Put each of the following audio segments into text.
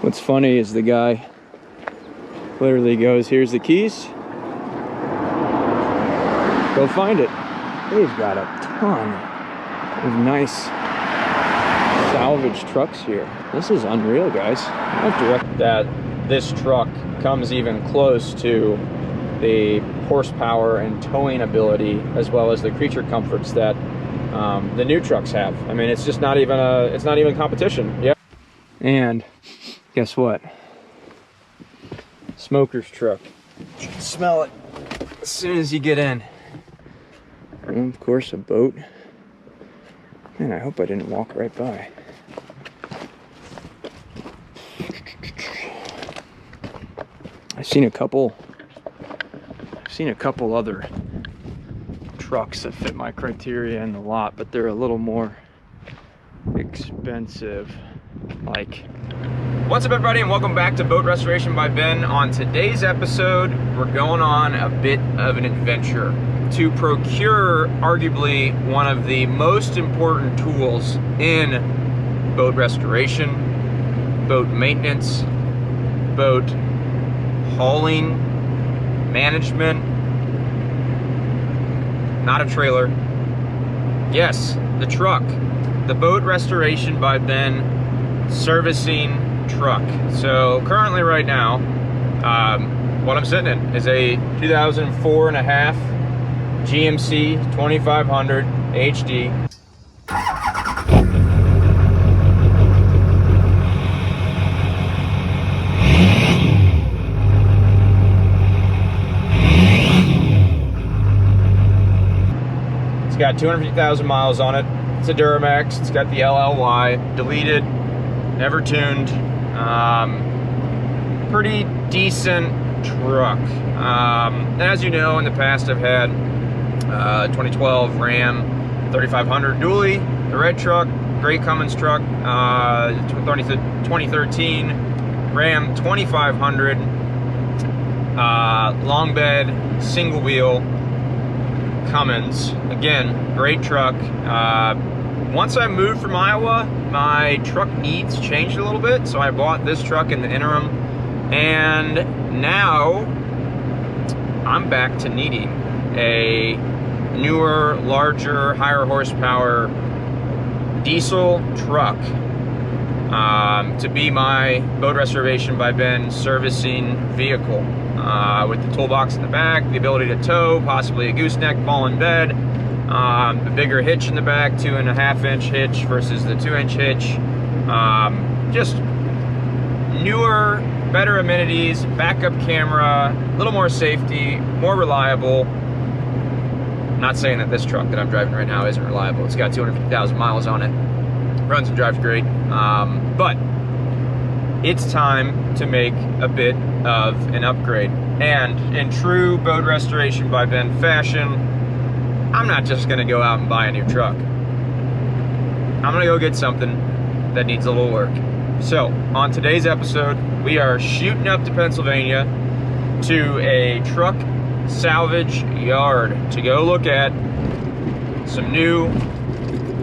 What's funny is the guy literally goes, here's the keys, go find it. They've got a ton of nice salvage trucks here. This is unreal, guys. I have to reckon that this truck comes even close to the horsepower and towing ability, as well as the creature comforts that the new trucks have. I mean, it's just not even competition. Yeah. And guess what? Smoker's truck. You can smell it as soon as you get in. And of course, a boat. Man, I hope I didn't walk right by. I've seen a couple other trucks that fit my criteria in the lot, but they're a little more expensive. Like, what's up, everybody, and welcome back to Boat Restoration by Ben. On today's episode, we're going on a bit of an adventure to procure arguably one of the most important tools in boat restoration, boat maintenance, boat hauling, management. Not a trailer. Yes, the truck. The Boat Restoration by Ben servicing truck. So currently right now, what I'm sitting in is a 2004 and a half GMC 2500 HD. It's got 250,000 miles on it. It's a Duramax. It's got the LLY, deleted, never tuned. Pretty decent truck. And as you know, in the past I've had 2012 Ram 3500 dually, the red truck, Gray Cummins truck, 2013 Ram 2500, long bed, single wheel, Cummins. Again, great truck. Once I moved from Iowa, my truck needs changed a little bit, so I bought this truck in the interim, and now I'm back to needing a newer, larger, higher horsepower diesel truck to be my Boat Restoration by Ben servicing vehicle, with the toolbox in the back, the ability to tow, possibly a gooseneck, ball in bed, the bigger hitch in the back, 2.5-inch hitch versus the 2-inch hitch. Just newer, better amenities, backup camera, a little more safety, more reliable. I'm not saying that this truck that I'm driving right now isn't reliable. It's got 250,000 miles on it. Runs and drives great. But it's time to make a bit of an upgrade. And in true Boat Restoration by Ben fashion, I'm not just gonna go out and buy a new truck. I'm gonna go get something that needs a little work. So, on today's episode, we are shooting up to Pennsylvania to a truck salvage yard to go look at some new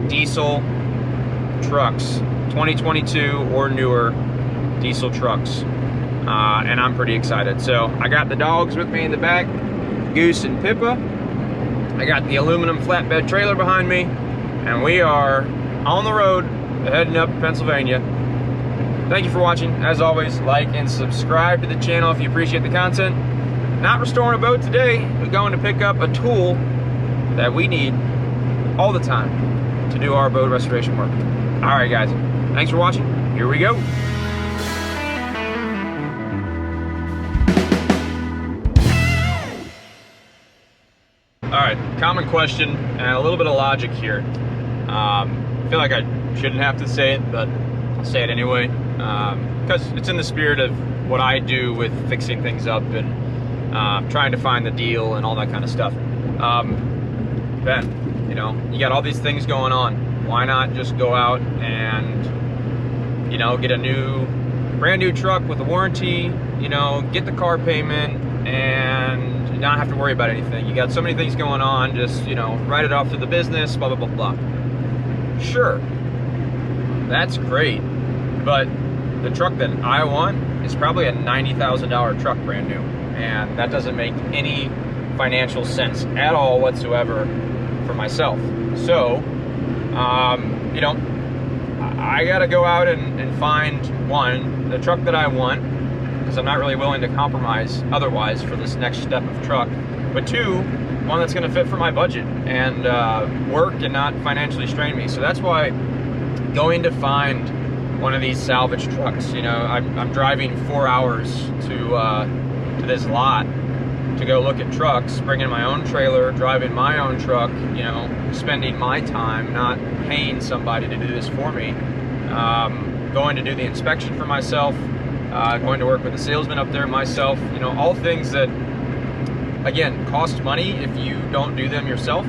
diesel trucks, 2022 or newer diesel trucks. And I'm pretty excited. So, I got the dogs with me in the back, Goose and Pippa. I got the aluminum flatbed trailer behind me, and we are on the road heading up to Pennsylvania. Thank you for watching. As always, like and subscribe to the channel if you appreciate the content. Not restoring a boat today, we're going to pick up a tool that we need all the time to do our boat restoration work. All right, guys, thanks for watching. Here we go. All right, common question and a little bit of logic here. I feel like I shouldn't have to say it, but I'll say it anyway, because it's in the spirit of what I do with fixing things up and trying to find the deal and all that kind of stuff. Ben, you know, you got all these things going on. Why not just go out and, you know, get a brand new truck with a warranty, you know, get the car payment, and not have to worry about anything. You got so many things going on, just, you know, write it off to the business, blah, blah, blah, blah. Sure, that's great, but the truck that I want is probably a $90,000 truck brand new, and that doesn't make any financial sense at all whatsoever for myself. So, you know, I gotta go out and find, one, the truck that I want, because I'm not really willing to compromise otherwise for this next step of truck, but two, one that's gonna fit for my budget and work and not financially strain me. So that's why going to find one of these salvage trucks, you know, I'm driving 4 hours to this lot to go look at trucks, bringing my own trailer, driving my own truck, you know, spending my time, not paying somebody to do this for me, going to do the inspection for myself, going to work with a salesman up there myself, you know, all things that, again, cost money if you don't do them yourself.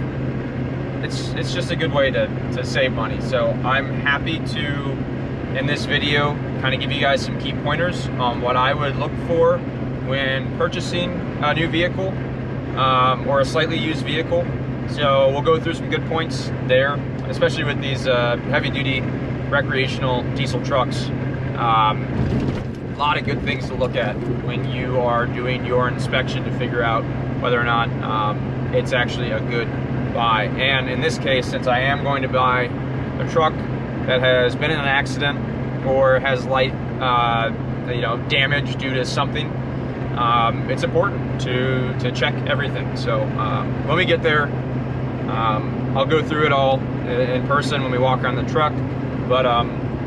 It's just a good way to save money. So I'm happy to, in this video, kind of give you guys some key pointers on what I would look for when purchasing a new vehicle or a slightly used vehicle. So we'll go through some good points there, especially with these heavy-duty recreational diesel trucks. A lot of good things to look at when you are doing your inspection to figure out whether or not it's actually a good buy. And in this case, since I am going to buy a truck that has been in an accident or has light you know, damage due to something, it's important to check everything. So when we get there, I'll go through it all in person when we walk around the truck. But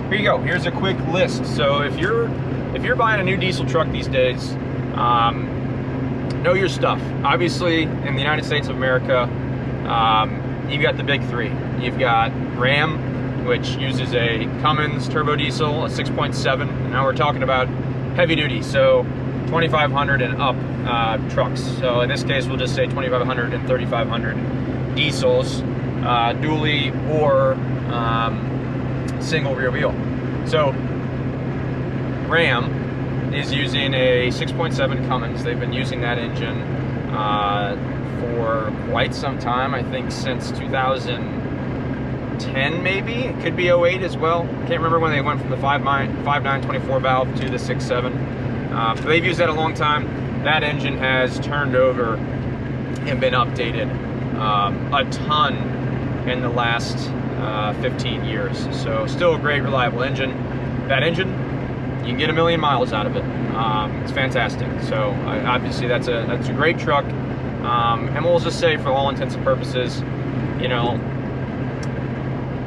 here you go. Here's a quick list. So if you're buying a new diesel truck these days, know your stuff. Obviously, in the United States of America, you've got the big three. You've got Ram, which uses a Cummins turbo diesel, a 6.7. And now we're talking about heavy duty, so 2,500 and up trucks. So in this case, we'll just say 2,500 and 3,500 diesels, dually or single rear wheel. So Ram is using a 6.7 Cummins. They've been using that engine for quite some time. I think since 2010, maybe. It could be 08 as well. Can't remember when they went from the 5.9 24 valve to the 6.7. But they've used that a long time. That engine has turned over and been updated a ton in the last 15 years. So still a great, reliable engine. That engine, you can get 1 million miles out of it. It's fantastic. So obviously that's a great truck. And we'll just say, for all intents and purposes, you know,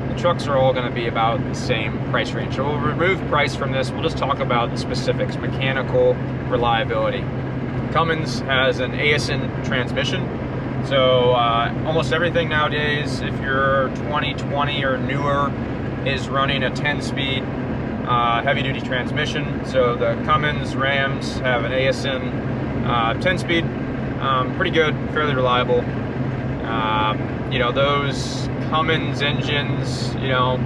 the trucks are all going to be about the same price range. So we'll remove price from this. We'll just talk about the specifics, mechanical reliability. Cummins has an ASN transmission. So almost everything nowadays, if you're 2020 or newer, is running a 10-speed heavy-duty transmission. So the Cummins Rams have an ASN 10-speed, pretty good, fairly reliable. You know, those Cummins engines, you know,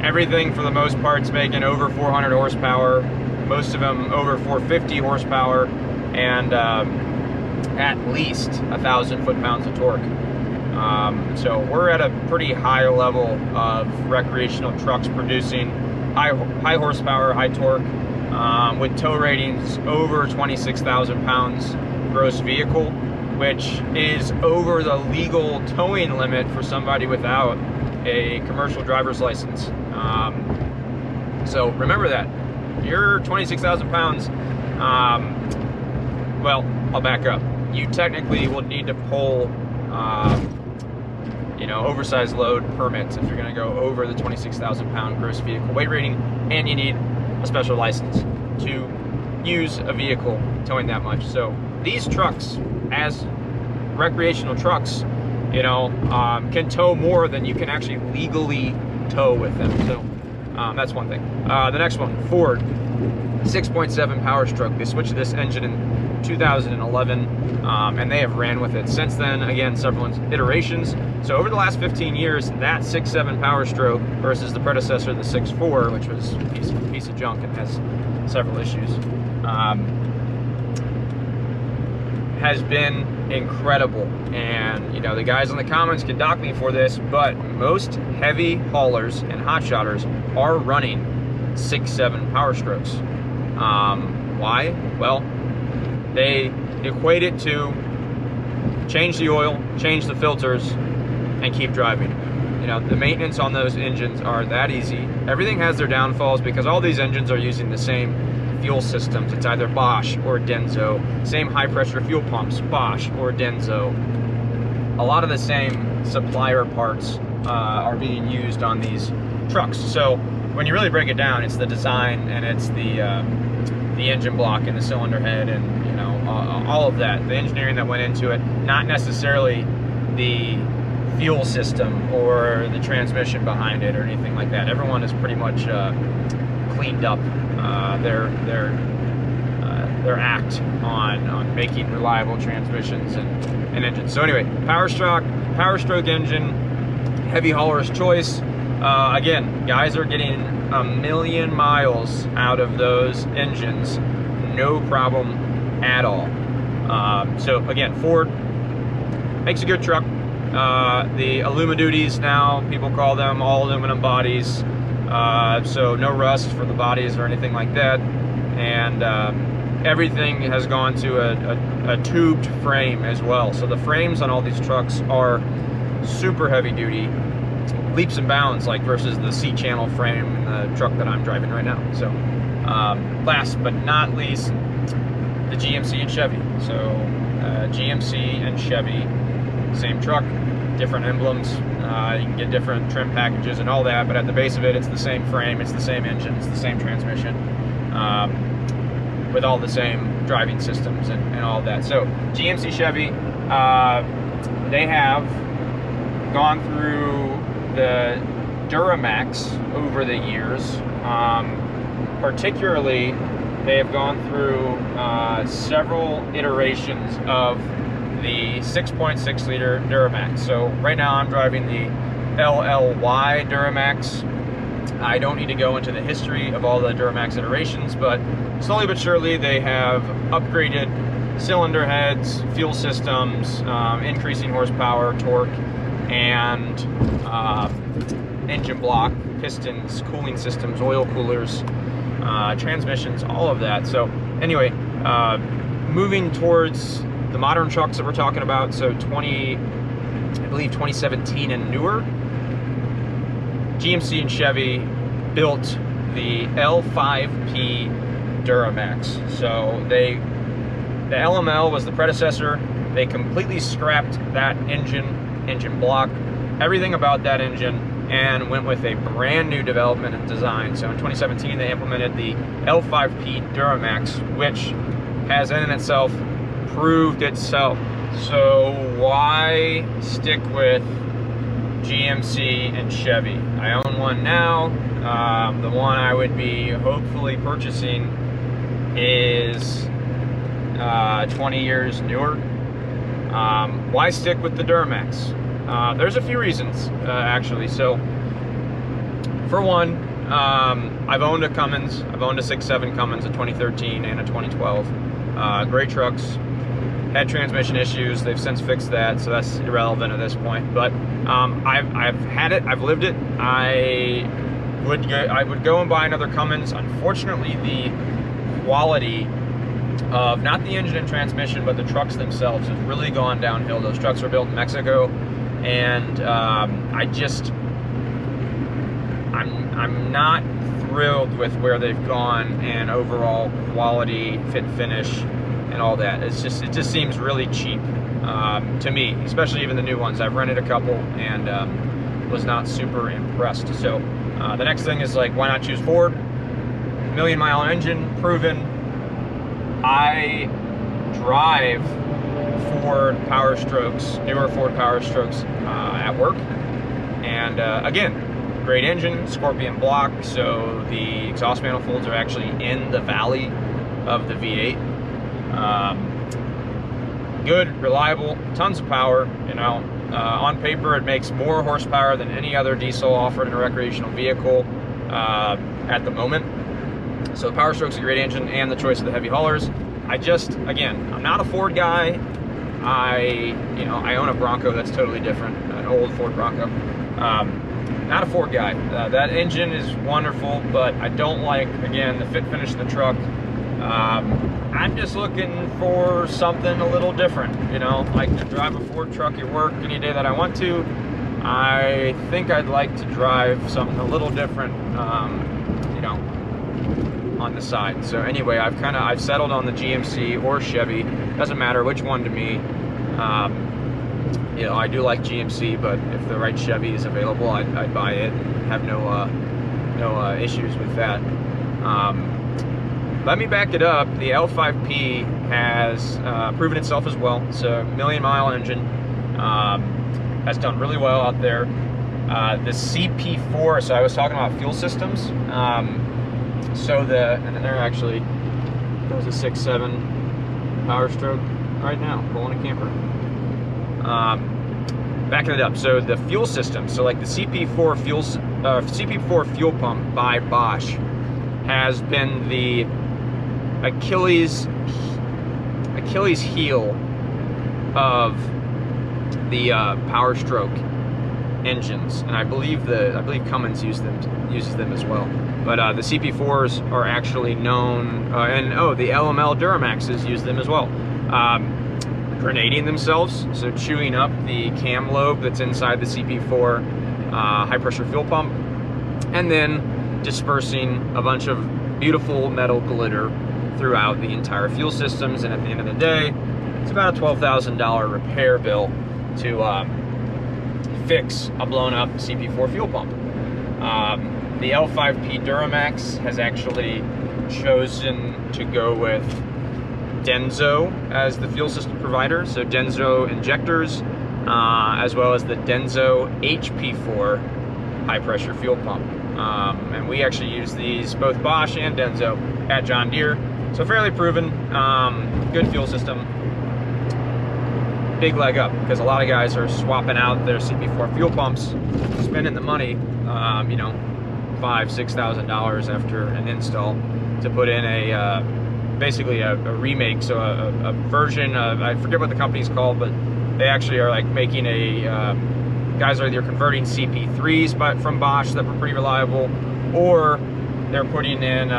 everything for the most part is making over 400 horsepower, most of them over 450 horsepower, and at least 1,000 foot-pounds of torque. So we're at a pretty high level of recreational trucks producing high horsepower, high torque, with tow ratings over 26,000 pounds gross vehicle, which is over the legal towing limit for somebody without a commercial driver's license. So remember that. You're 26,000 pounds, well, I'll back up. You technically will need to pull, you know, oversized load permits if you're going to go over the 26,000 pound gross vehicle weight rating, and you need a special license to use a vehicle towing that much. So these trucks, as recreational trucks, you know, can tow more than you can actually legally tow with them. So that's one thing. The next one, Ford, 6.7 Power Stroke. They switched this engine in 2011, and they have ran with it since then. Again, several iterations. So over the last 15 years, that 6.7 Power Stroke versus the predecessor, the 6.4, which was a piece of junk and has several issues, has been incredible. And you know, the guys in the comments can dock me for this, but most heavy haulers and hot shotters are running 6-7 power strokes. Why? Well, they equate it to change the oil, change the filters, and keep driving. You know, the maintenance on those engines are that easy. Everything has their downfalls because all these engines are using the same fuel systems. It's either Bosch or Denso. Same high pressure fuel pumps, Bosch or Denso. A lot of the same supplier parts are being used on these trucks. So when you really break it down, it's the design and it's the engine block and the cylinder head and, you know, all of that, the engineering that went into it, not necessarily the fuel system or the transmission behind it or anything like that. Everyone is pretty much cleaned up their act on making reliable transmissions and engines. So anyway, power stroke engine, heavy hauler's choice. Again, guys are getting 1 million miles out of those engines, no problem at all. So again, Ford makes a good truck. The Alumaduties now, people call them all aluminum bodies. So no rust for the bodies or anything like that. And everything has gone to a tubed frame as well. So the frames on all these trucks are super heavy duty, leaps and bounds like versus the C-channel frame in the truck that I'm driving right now. So last but not least, the GMC and Chevy. So GMC and Chevy, same truck, different emblems. You can get different trim packages and all that, but at the base of it, it's the same frame, it's the same engine, it's the same transmission, with all the same driving systems and all that. So GMC Chevy, they have gone through the Duramax over the years. Particularly, they have gone through several iterations of the 6.6 liter Duramax. So right now I'm driving the LLY Duramax. I don't need to go into the history of all the Duramax iterations, but slowly but surely they have upgraded cylinder heads, fuel systems, increasing horsepower, torque, and engine block, pistons, cooling systems, oil coolers, transmissions, all of that. So anyway, moving towards the modern trucks that we're talking about, so I believe 2017 and newer, GMC and Chevy built the L5P Duramax. So the LML was the predecessor. They completely scrapped that engine block, everything about that engine, and went with a brand new development and design. So in 2017, they implemented the L5P Duramax, which has in itself proved itself. So why stick with GMC and Chevy? I own one now. The one I would be hopefully purchasing is 20 years newer. Why stick with the Duramax? There's a few reasons, actually. So, for one, I've owned a Cummins. I've owned a 6.7 Cummins, a 2013 and a 2012. Great trucks. Had transmission issues. They've since fixed that, so that's irrelevant at this point. But I've had it. I've lived it. I would go and buy another Cummins. Unfortunately, the quality of not the engine and transmission, but the trucks themselves has really gone downhill. Those trucks were built in Mexico, and I'm not thrilled with where they've gone and overall quality, fit, finish, and all that. It just seems really cheap to me, especially even the new ones. I've rented a couple and was not super impressed. So the next thing is, like, why not choose Ford? 1 million mile engine, proven. I drive Ford Power Strokes, newer Ford Power Strokes at work, and again, great engine, Scorpion block, so the exhaust manifolds are actually in the valley of the V8. Good, reliable, tons of power. You know, on paper it makes more horsepower than any other diesel offered in a recreational vehicle at the moment. So the Power Stroke's a great engine, and the choice of the heavy haulers. Again, I'm not a Ford guy. I own a Bronco that's totally different, an old Ford Bronco. not a Ford guy. That engine is wonderful, but I don't like, again, the fit finish of the truck. I'm just looking for something a little different, you know. I can drive a Ford truck at work any day that I want to. I think I'd like to drive something a little different, you know, on the side. So anyway, I've settled on the GMC or Chevy. Doesn't matter which one to me. You know, I do like GMC, but if the right Chevy is available, I'd buy it. Have no issues with that. Let me back it up. The L5P has proven itself as well. It's a million-mile engine. Has done really well out there. The CP4, so I was talking about fuel systems. And then there actually goes a 6.7 Power Stroke right now, pulling a camper. Backing it up, so the fuel system, so like the CP4 fuel pump by Bosch has been the Achilles heel of the Power Stroke engines, and I believe Cummins uses them as well. But the CP4s are actually known, and the LML Duramaxes use them as well. Grenading themselves, so chewing up the cam lobe that's inside the CP4 high pressure fuel pump, and then dispersing a bunch of beautiful metal glitter throughout the entire fuel systems. And at the end of the day, it's about a $12,000 repair bill to fix a blown up CP4 fuel pump. The L5P Duramax has actually chosen to go with Denso as the fuel system provider, so Denso injectors, as well as the Denso HP4 high pressure fuel pump. And we actually use these, both Bosch and Denso, at John Deere, so fairly proven, good fuel system. Big leg up, because a lot of guys are swapping out their CP4 fuel pumps, spending the money, you know, $5,000–6,000 after an install to put in basically a remake, so a version of, I forget what the company's called, but they actually are like making guys are either converting CP3s from Bosch that were pretty reliable, or they're putting in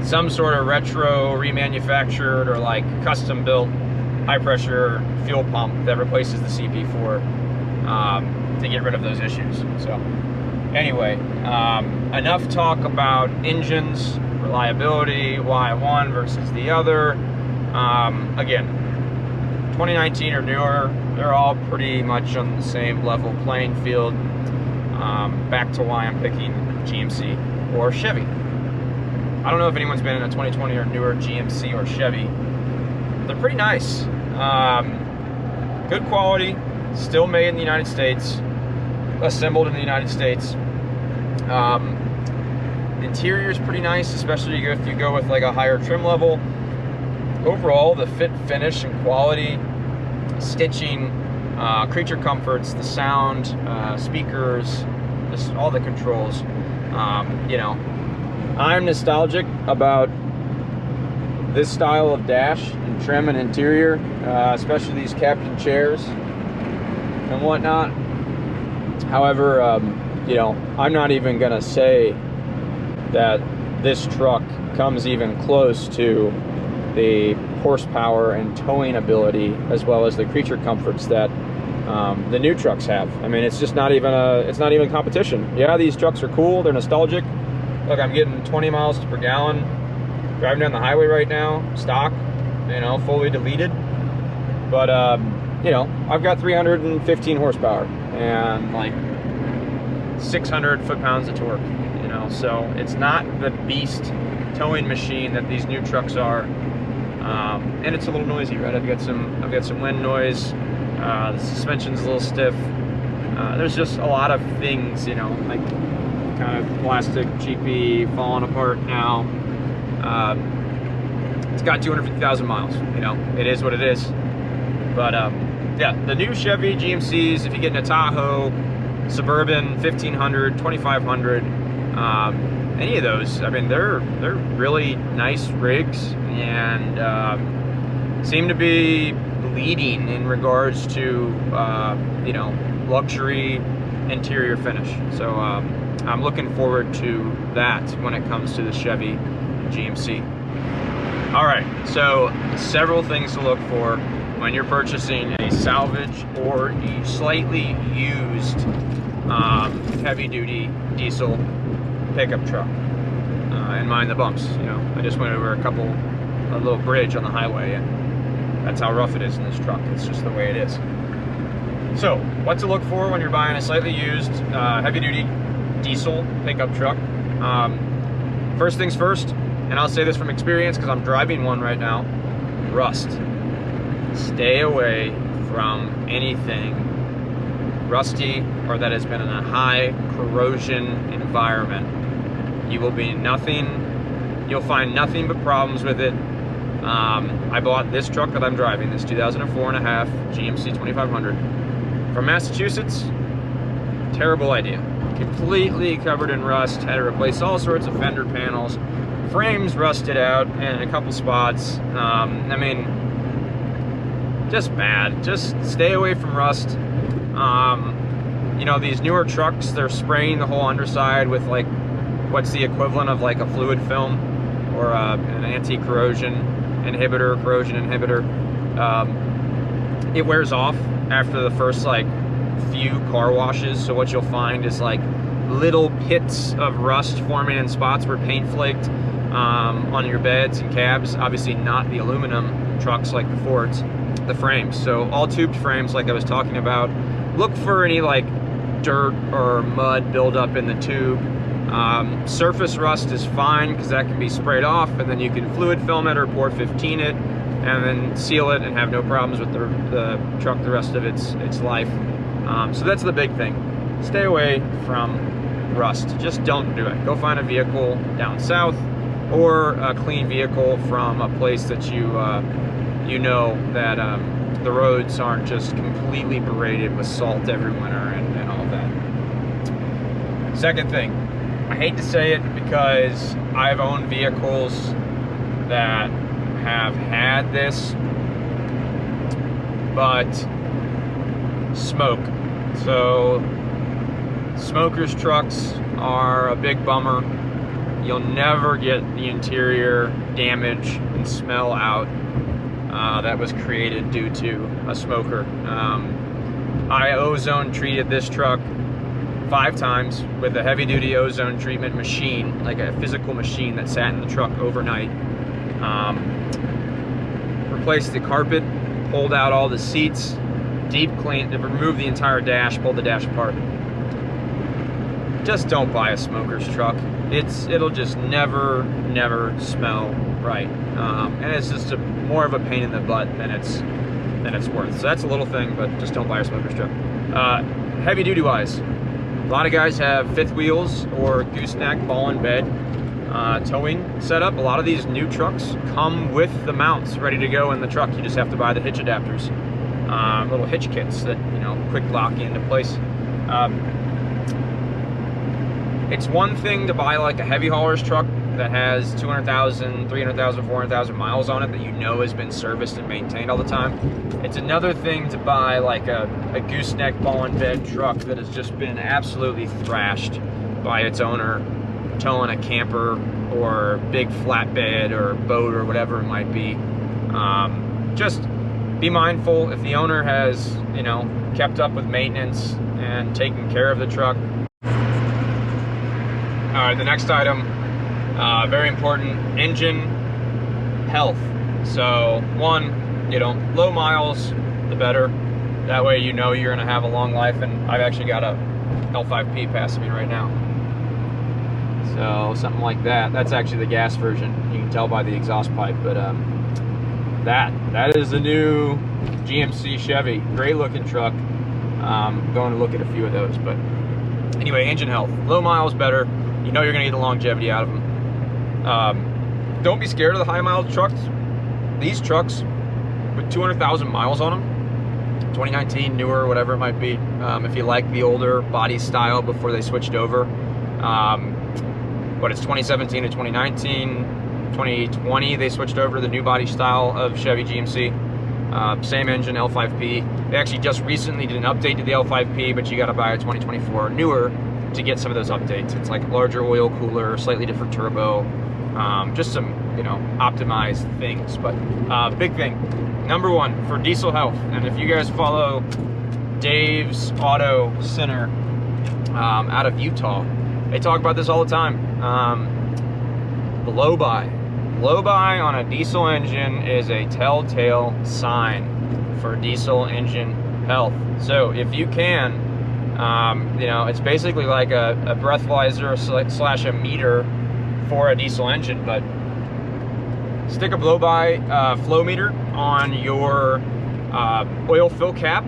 some sort of retro remanufactured or like custom built high pressure fuel pump that replaces the CP4 to get rid of those issues. So anyway, enough talk about engines, reliability, why one versus the other. Again, 2019 or newer, they're all pretty much on the same level playing field. Back to why I'm picking GMC or Chevy. I don't know if anyone's been in a 2020 or newer GMC or Chevy. They're pretty nice. Good quality, still made in the United States, assembled in the United States. Interior is pretty nice, especially if you go with like a higher trim level. Overall, the fit, finish, and quality, stitching, creature comforts, the sound, speakers, just all the controls. You know, I'm nostalgic about this style of dash and trim and interior, especially these captain chairs and whatnot. However, you know, I'm not even gonna say that this truck comes even close to the horsepower and towing ability, as well as the creature comforts that the new trucks have. I mean, it's just not even competition. Yeah, these trucks are cool, they're nostalgic. Look, I'm getting 20 miles per gallon driving down the highway right now, stock, you know, fully deleted. But you know, I've got 315 horsepower and like 600 foot-pounds of torque, you know, so it's not the beast towing machine that these new trucks are. And it's a little noisy, right? I've got some wind noise. The suspension's a little stiff. There's just a lot of things, you know, like kind of plastic, cheapy, falling apart now. It's got 250,000 miles, you know, it is what it is. But yeah, the new Chevy GMCs, if you get in a Tahoe, Suburban, 1500, 2500, any of those, I mean, they're really nice rigs, and seem to be leading in regards to you know, luxury interior finish. So I'm looking forward to that when it comes to the Chevy GMC. All right, so several things to look for when you're purchasing a salvage or a slightly used heavy-duty diesel pickup truck. And mind the bumps, you know. I just went over a little bridge on the highway, and that's how rough it is in this truck. It's just the way it is. So, what to look for when you're buying a slightly used heavy-duty diesel pickup truck? First things first, and I'll say this from experience because I'm driving one right now, rust. Stay away from anything rusty or that has been in a high corrosion environment. You'll find nothing but problems with it. I bought this truck that I'm driving, this 2004 and a half GMC 2500 from Massachusetts. Terrible idea. Completely covered in rust. Had to replace all sorts of fender panels. Frames rusted out in a couple spots. I mean, just bad. Just stay away from rust. You know, these newer trucks, they're spraying the whole underside with like what's the equivalent of like a fluid film or an anti-corrosion inhibitor, corrosion inhibitor. It wears off after the first like few car washes. So what you'll find is like little pits of rust forming in spots where paint flaked on your beds and cabs. Obviously not the aluminum trucks like the Fords, the frames. So all tubed frames like I was talking about. Look for any like dirt or mud buildup in the tube. Surface rust is fine because that can be sprayed off, and then you can fluid film it or pour 15 it and then seal it and have no problems with the truck the rest of its life. So that's the big thing. Stay away from rust. Just don't do it. Go find a vehicle down south or a clean vehicle from a place that you know that the roads aren't just completely berated with salt every winter and all that. Second thing, I hate to say it because I've owned vehicles that have had this, but smoke. So smokers' trucks are a big bummer. You'll never get the interior damage and smell out that was created due to a smoker. I ozone treated this truck 5 times with a heavy-duty ozone treatment machine, like a physical machine that sat in the truck overnight. Replaced the carpet, pulled out all the seats, deep cleaned, removed the entire dash, pulled the dash apart. Just don't buy a smoker's truck. It'll just never smell right, and it's just more of a pain in the butt than it's worth. So that's a little thing, but just don't buy a smoker's truck. Heavy duty wise, a lot of guys have fifth wheels or gooseneck ball and bed towing setup. A lot of these new trucks come with the mounts ready to go in the truck. You just have to buy the hitch adapters, little hitch kits that, you know, quick lock into place. It's one thing to buy like a heavy hauler's truck that has 200,000, 300,000, 400,000 miles on it that you know has been serviced and maintained all the time. It's another thing to buy like a gooseneck ball and bed truck that has just been absolutely thrashed by its owner, towing a camper or big flatbed or boat or whatever it might be. Just be mindful if the owner has, you know, kept up with maintenance and taken care of the truck. All right, the next item, very important, engine health. So one, you know, low miles, the better. That way you know you're gonna have a long life, and I've actually got a L5P passing me right now. So something like that. That's actually the gas version. You can tell by the exhaust pipe, but that is the new GMC Chevy. Great looking truck. Going to look at a few of those, but anyway, engine health. Low miles better. You know you're gonna get the longevity out of them. Don't be scared of the high mileage trucks. These trucks with 200,000 miles on them, 2019, newer, whatever it might be. If you like the older body style before they switched over. But it's 2017 to 2019, 2020, they switched over to the new body style of Chevy GMC. Same engine, L5P. They actually just recently did an update to the L5P, but you got to buy a 2024 or newer to get some of those updates. It's like larger oil cooler, slightly different turbo, just some, you know, optimized things. But big thing, #1 for diesel health. And if you guys follow Dave's Auto Center out of Utah, they talk about this all the time. Blow-by. Blow-by on a diesel engine is a telltale sign for diesel engine health. So if you can, you know, it's basically like a breathalyzer slash a meter for a diesel engine, but stick a blow-by flow meter on your oil fill cap,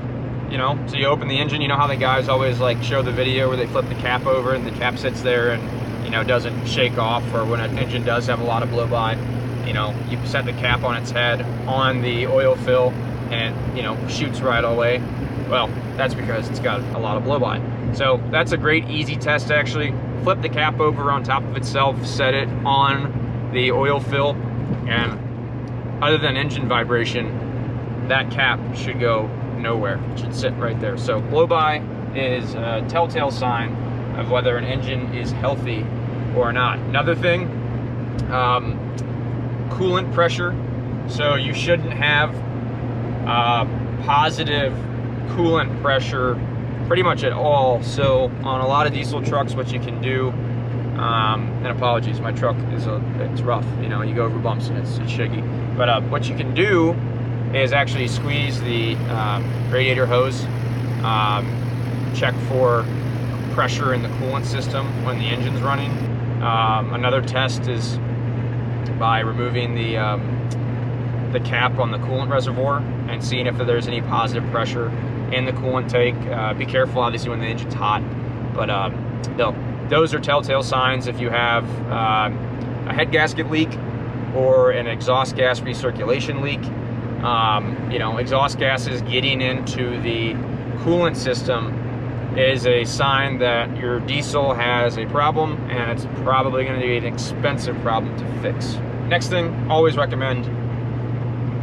you know, so you open the engine. You know how the guys always like show the video where they flip the cap over and the cap sits there and, you know, doesn't shake off, or when an engine does have a lot of blow-by, you know, you set the cap on its head on the oil fill and it, you know, shoots right away. Well, that's because it's got a lot of blow-by. So that's a great easy test actually. Flip the cap over on top of itself, set it on the oil fill, and other than engine vibration, that cap should go nowhere. It should sit right there. So blow-by is a telltale sign of whether an engine is healthy or not. Another thing, coolant pressure. So you shouldn't have positive coolant pressure pretty much at all. So on a lot of diesel trucks, what you can do, and apologies, my truck is it's rough, you know, you go over bumps and it's shaky. But what you can do is actually squeeze the radiator hose, check for pressure in the coolant system when the engine's running. Another test is by removing the cap on the coolant reservoir and seeing if there's any positive pressure in the coolant tank. Be careful, obviously, when the engine's hot, but those are telltale signs. If you have a head gasket leak or an exhaust gas recirculation leak, you know, exhaust gases getting into the coolant system is a sign that your diesel has a problem, and it's probably going to be an expensive problem to fix. Next thing, always recommend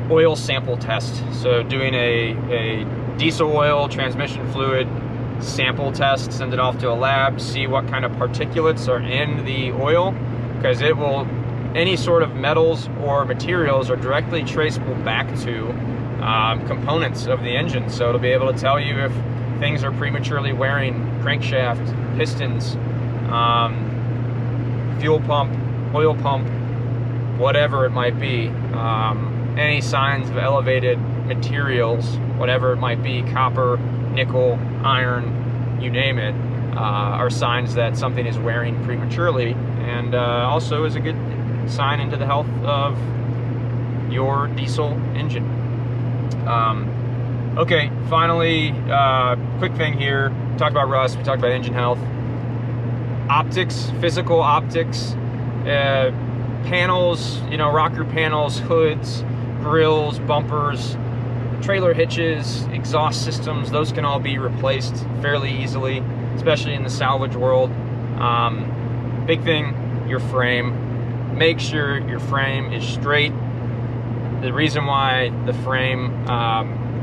oil sample test. So doing a diesel oil transmission fluid sample test, send it off to a lab, see what kind of particulates are in the oil, because it will, any sort of metals or materials are directly traceable back to components of the engine. So it'll be able to tell you if things are prematurely wearing crankshaft, pistons, fuel pump, oil pump, whatever it might be. Any signs of elevated materials, whatever it might be, copper, nickel, iron, you name it, are signs that something is wearing prematurely, and also is a good sign into the health of your diesel engine. Okay, finally, quick thing here. We talked about rust, we talked about engine health. Optics, physical optics, panels, you know, rocker panels, hoods, grills, bumpers, trailer hitches, exhaust systems, those can all be replaced fairly easily, especially in the salvage world. Big thing, your frame. Make sure your frame is straight. The reason why the frame,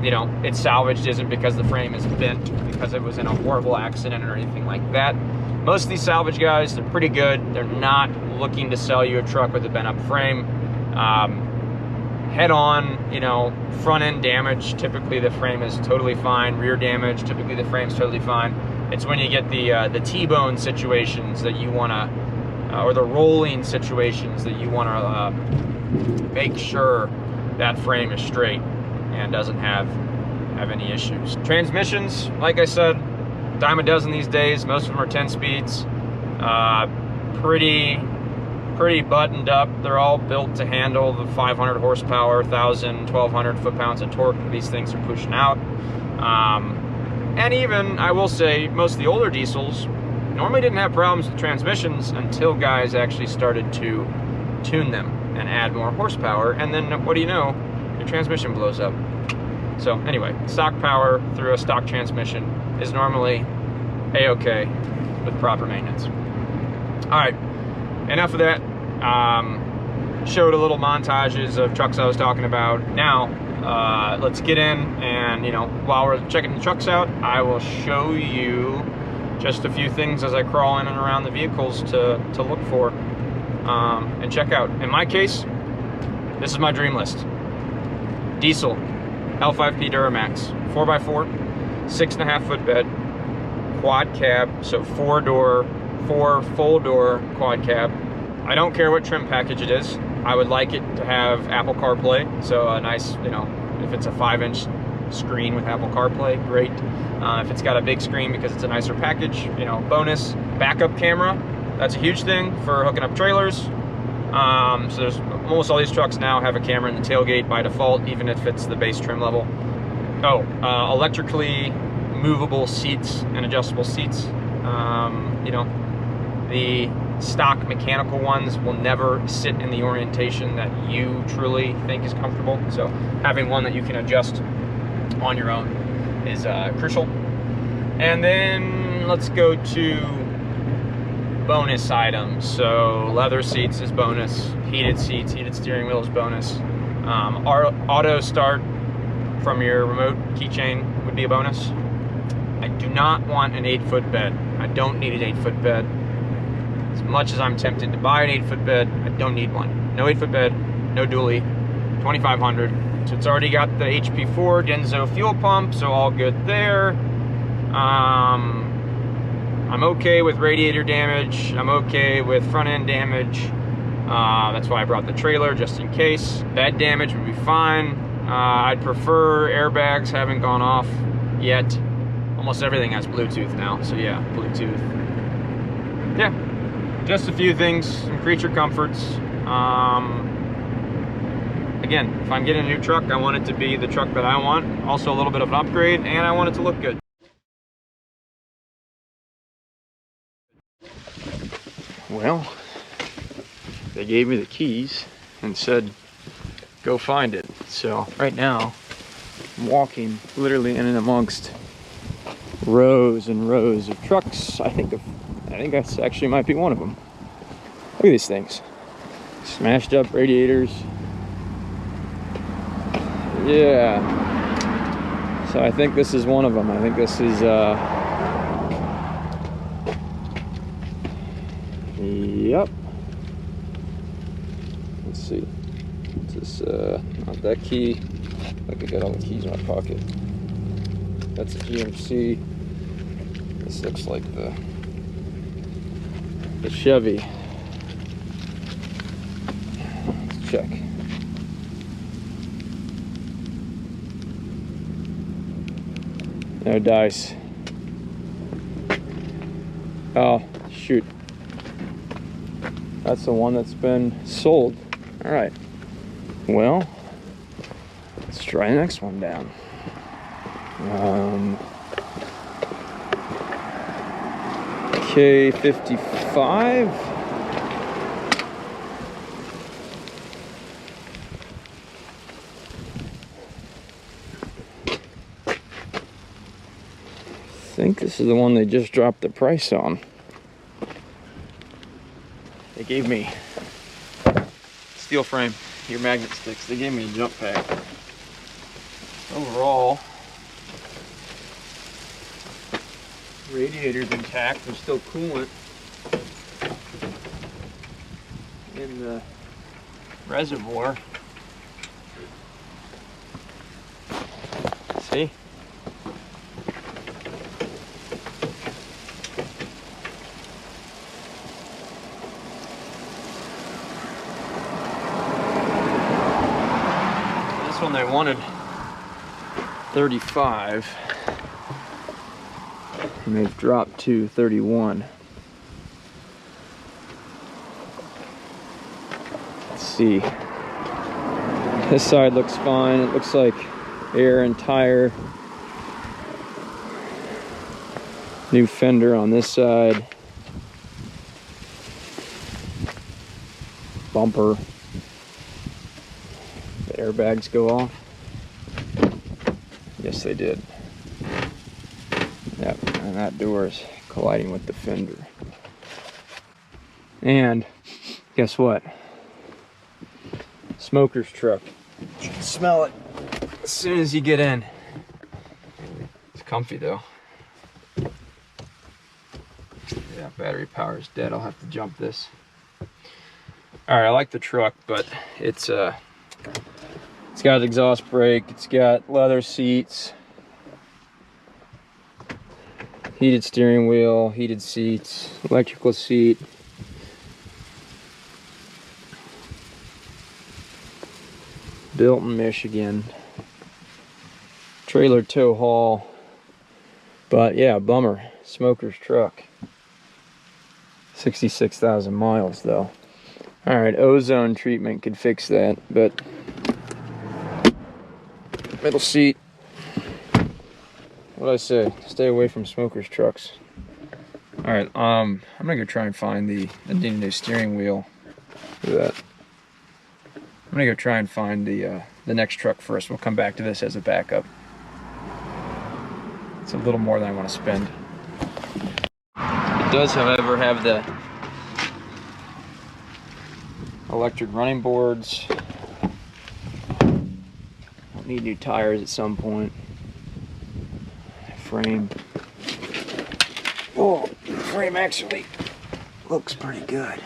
you know, it's salvaged isn't because the frame is bent, because it was in a horrible accident or anything like that. Most of these salvage guys, they're pretty good. They're not looking to sell you a truck with a bent up frame. Head on, you know, front end damage, typically the frame is totally fine. Rear damage, typically the frame's totally fine. It's when you get the T-bone situations that you want to, or the rolling situations that you want to make sure that frame is straight and doesn't have any issues. Transmissions, like I said, dime a dozen these days. Most of them are 10 speeds. Pretty buttoned up. They're all built to handle the 500 horsepower, 1,000, 1,200 foot-pounds of torque that these things are pushing out. And even, I will say, most of the older diesels normally didn't have problems with transmissions until guys actually started to tune them and add more horsepower, and then what do you know, your transmission blows up. So anyway, stock power through a stock transmission is normally a-okay with proper maintenance. All right, enough of that. Showed a little montages of trucks I was talking about. Now let's get in, and you know, while we're checking the trucks out, I will show you just a few things as I crawl in and around the vehicles to look for and check out. In my case, this is my dream list. Diesel L5P Duramax 4x4, 6.5 foot bed, quad cab, so four full door quad cab. I don't care what trim package it is. I would like it to have Apple CarPlay, so a nice, you know, if it's a 5-inch screen with Apple CarPlay, great. If it's got a big screen because it's a nicer package, you know, bonus. Backup camera, that's a huge thing for hooking up trailers. So there's almost all these trucks now have a camera in the tailgate by default, even if it's the base trim level. Oh, electrically movable seats and adjustable seats. You know, the stock mechanical ones will never sit in the orientation that you truly think is comfortable. So having one that you can adjust on your own is crucial. And then let's go to bonus items. So leather seats is bonus, heated seats, heated steering wheel is bonus. Auto start from your remote keychain would be a bonus. I do not want an 8-foot bed. I don't need an 8-foot bed. As much as I'm tempted to buy an 8-foot bed, I don't need one. No 8-foot bed, no dually, 2,500. So it's already got the HP4 Denso fuel pump, so all good there. I'm okay with radiator damage. I'm okay with front end damage. That's why I brought the trailer, just in case. Bed damage would be fine. I'd prefer airbags, haven't gone off yet. Almost everything has Bluetooth now, so yeah, Bluetooth. Yeah, just a few things, some creature comforts. Again, if I'm getting a new truck, I want it to be the truck that I want. Also a little bit of an upgrade, and I want it to look good. Well, they gave me the keys and said, go find it. So right now, I'm walking literally in and amongst rows and rows of trucks. I think that's actually might be one of them. Look at these things. Smashed up radiators. Yeah. So I think this is one of them. I think this is yep. Let's see. Is this not that key? I could get all the keys in my pocket. That's a GMC. This looks like the Chevy. Let's check. No dice. Oh, shoot. That's the one that's been sold. All right. Well, let's try the next one down. K55. I think this is the one they just dropped the price on. They gave me steel frame, your magnet sticks. They gave me a jump pack. Overall, radiator's intact. There's still coolant in the reservoir. See? This one they wanted 35. And they've dropped to 31. Let's see. This side looks fine. It looks like air and tire. New fender on this side. Bumper. The airbags go off. Yes, they did. Yep, and that door is colliding with the fender. And guess what? Smoker's truck. You can smell it. as soon as you get in. It's comfy though. Yeah, battery power is dead. I'll have to jump this. All right, I like the truck, but it's got exhaust brake. It's got leather seats, heated steering wheel, heated seats, electrical seat. Built in Michigan. Trailer tow haul. But yeah, bummer. Smoker's truck. 66,000 miles though. Alright, ozone treatment could fix that, but middle seat. What'd I say? Stay away from smokers' trucks. Alright, I'm gonna go try and find I need a new steering wheel for that. I'm gonna go try and find the next truck first. We'll come back to this as a backup. It's a little more than I want to spend. It does, however, have the electric running boards. I'll need new tires at some point. Frame. Oh, frame actually looks pretty good.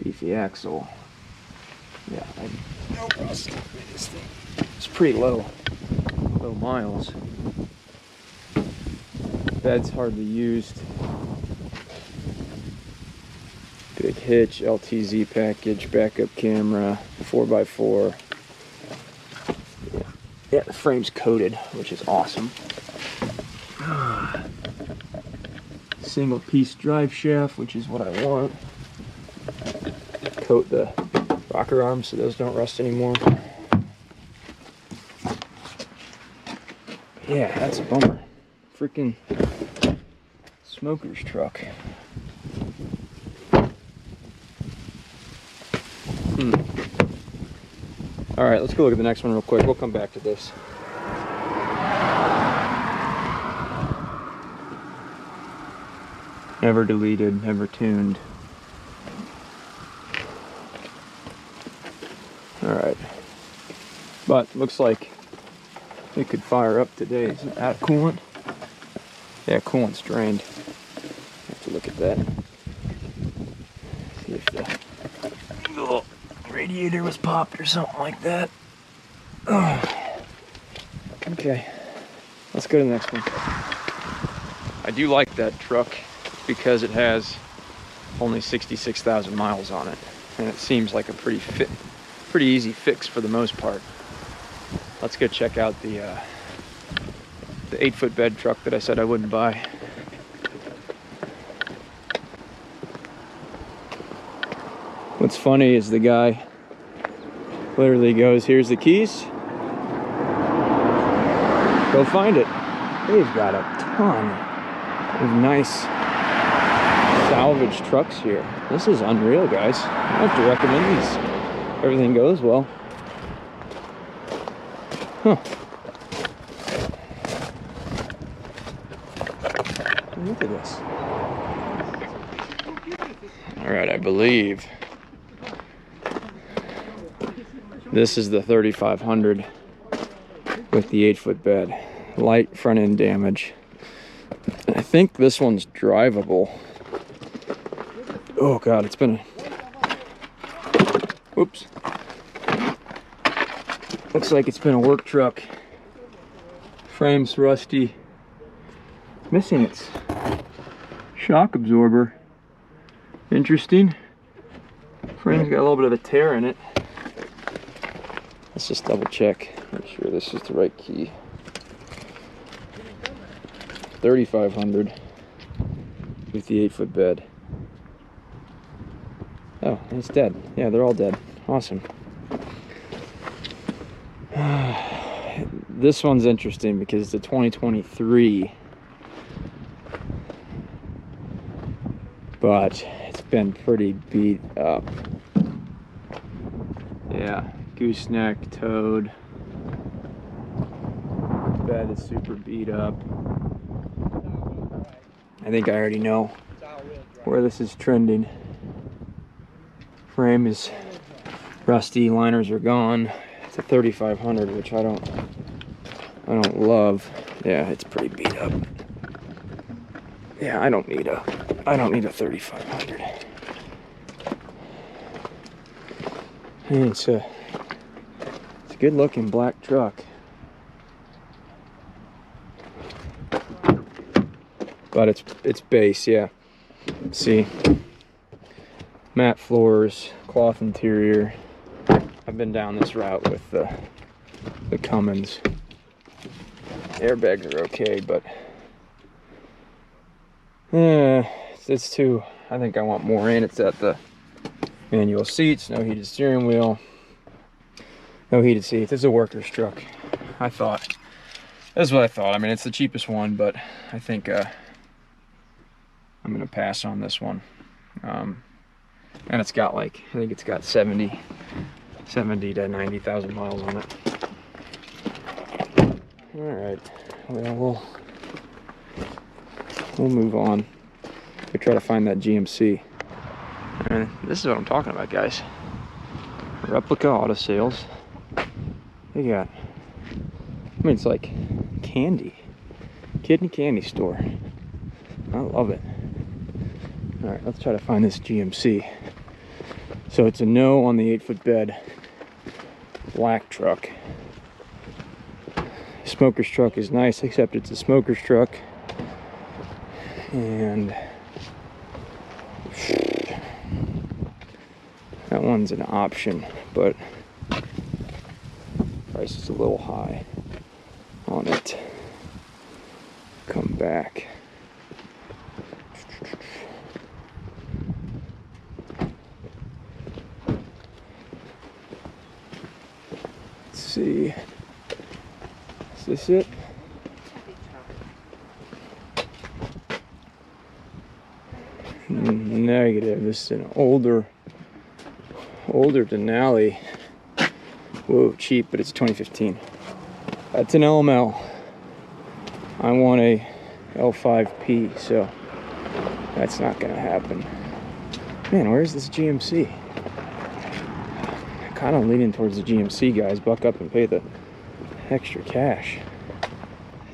Beefy axle. Yeah, no rust. This thing. It's pretty low miles. Bed's hardly used. Big hitch, LTZ package, backup camera, 4x4. Yeah, the frame's coated, which is awesome. Single piece drive shaft, which is what I want. Coat the rocker arms so those don't rust anymore. Yeah, that's a bummer. Freaking smoker's truck. Alright, let's go look at the next one real quick. We'll come back to this. Never deleted, never tuned. Alright. But looks like it could fire up today. Is it out of coolant? Yeah, coolant's drained. Have to look at that. See if the radiator was popped or something like that. Oh. Okay, let's go to the next one. I do like that truck because it has only 66,000 miles on it, and it seems like a pretty easy fix for the most part. Let's go check out the 8-foot bed truck that I said I wouldn't buy. What's funny is the guy literally goes, "Here's the keys. Go find it." They've got a ton of nice salvage trucks here. This is unreal, guys. I have to recommend these. Everything goes well. Huh. Look at this. Alright, I believe this is the 3500 with the 8-foot bed. Light front end damage. I think this one's drivable. Oh god, it's been a... Whoops. Looks like it's been a work truck. Frame's rusty. Missing its shock absorber. Interesting. Frame's got a little bit of a tear in it. Let's just double check. Make sure this is the right key. 3500 with the 8-foot bed. Oh, it's dead. Yeah, they're all dead. Awesome. This one's interesting because it's a 2023, but it's been pretty beat up. Yeah, gooseneck, towed. Bed is super beat up. I think I already know where this is trending. Frame is Rusty liners are gone. It's a 3500, which I don't love. Yeah, it's pretty beat up. Yeah, I don't need a 3500. And it's a good looking black truck. But it's base, yeah. See, matte floors, cloth interior. I've been down this route with the Cummins. Airbags are okay, but it's too. I think I want more in. It's at the manual seats, no heated steering wheel, no heated seats. It's a worker's truck. I thought. That's what I thought. I mean, it's the cheapest one, but I think I'm gonna pass on this one. And it's got like, I think it's got 70 to 90,000 miles on it. All right, well, we'll move on. We try to find that GMC. And this is what I'm talking about, guys. Replica auto sales. They got, I mean, it's like candy. Kid and candy store. I love it. All right, let's try to find this GMC. So it's a no on the 8-foot bed. Black truck. Smoker's truck is nice, except it's a smoker's truck. And that one's an option, but price is a little high on it. Come back. Let's see. Is this it? Negative. This is an older Denali. Whoa, cheap, but it's 2015. That's an LML. I want a L5P, so that's not gonna happen. Man, where's this GMC? Kind of leaning towards the GMC, guys. Buck up and pay the extra cash.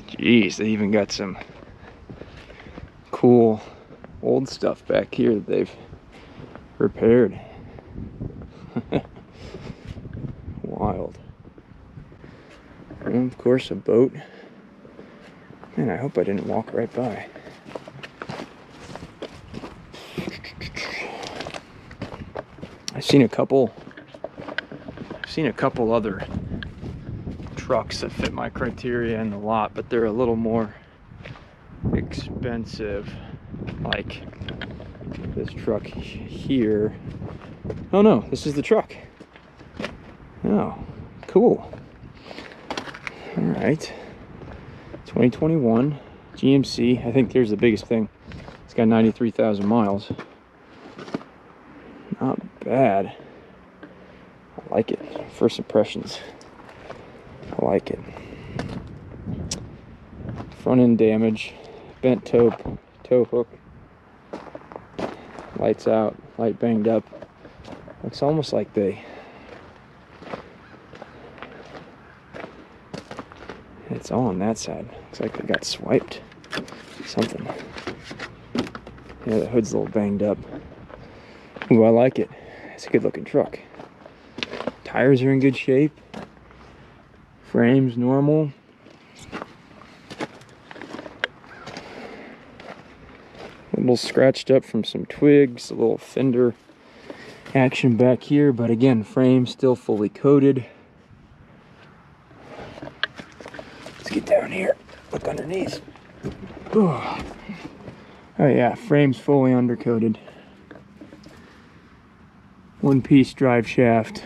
Jeez, they even got some cool old stuff back here that they've repaired. Wild. And of course, a boat. Man, I hope I didn't walk right by. I've seen a couple other trucks that fit my criteria in the lot, but they're a little more expensive. Like this truck here. Oh no, this is the truck. Oh, cool. All right. 2021 GMC. I think here's the biggest thing. It's got 93,000 miles. Not bad. I like it. First impressions. I like it. Front end damage. Bent tow hook. Lights out. Light banged up. Looks almost like it's on that side. Looks like they got swiped. Something. Yeah, the hood's a little banged up. Ooh, I like it. It's a good looking truck. Tires are in good shape. Frame's normal. A little scratched up from some twigs. A little fender action back here. But again, frame still fully coated. Let's get down here. Look underneath. Oh yeah, frame's fully undercoated. One-piece drive shaft.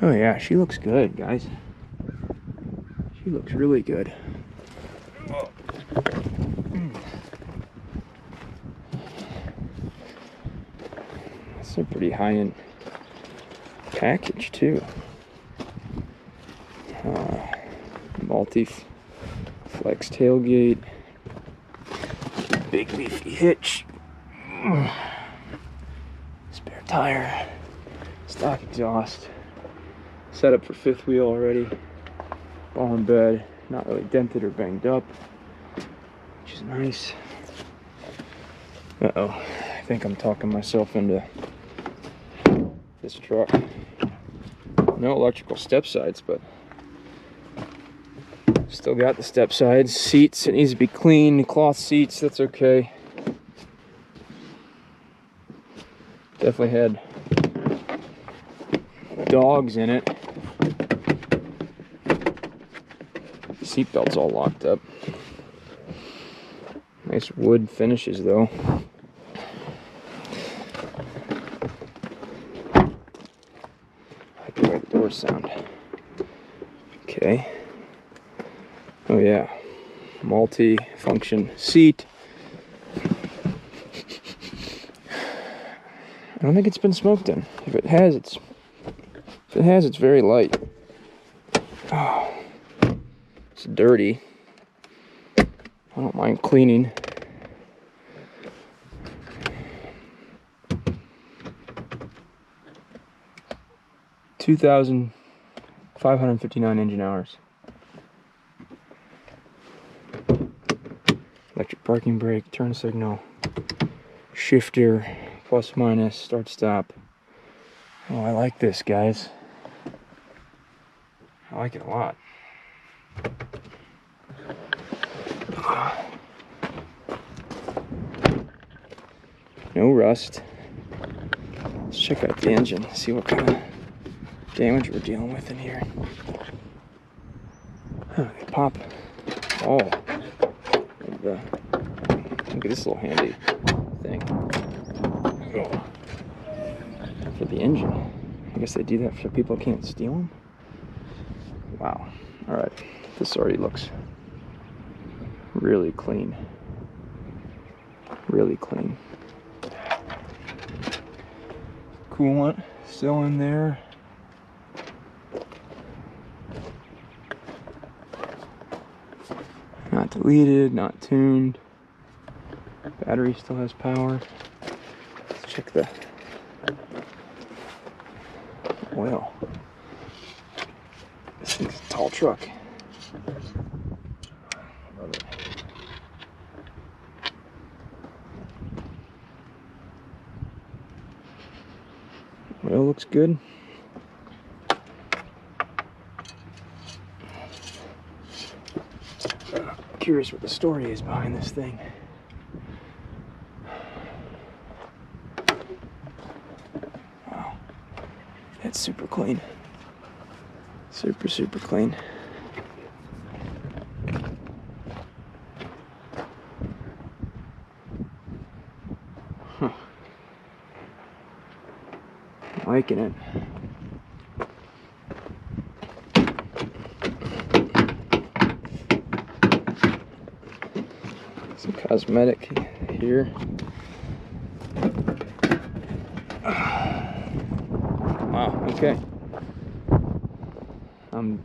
Oh yeah, she looks good, guys. She looks really good. It's a pretty high-end package too. Multi-flex tailgate. Big leafy hitch. Spare tire. It's Stock exhaust. Set up for fifth wheel already. All in bed. Not really dented or banged up, which is nice. Uh-oh. I think I'm talking myself into this truck. No electrical step sides, but still got the step sides. Seats, it needs to be clean. Cloth seats, that's okay. Definitely had dogs in it. Seatbelt's all locked up. Nice wood finishes though. I like the way the doors sound. Okay. Oh yeah. Multi-function seat. I don't think it's been smoked in. If it has, it's very light. Oh, it's dirty. I don't mind cleaning. $2,559 engine hours. Electric parking brake, turn signal, shifter, plus minus, start stop. Oh, I like this, guys. I like it a lot. No rust. Let's check out the engine, see what kind of damage we're dealing with in here. Oh, they pop. Oh, look at this little handy thing. Oh. For the engine. I guess they do that so people can't steal them. Wow. All right. This already looks really clean. Really clean. Coolant still in there. Not deleted, not tuned. Battery still has power. Let's check the oil. This thing's a tall truck. Love it. Oil looks good. Curious what the story is behind this thing. Wow, that's super clean. Super, super clean. Huh. I'm liking it. Some cosmetic here. Wow, okay. I'm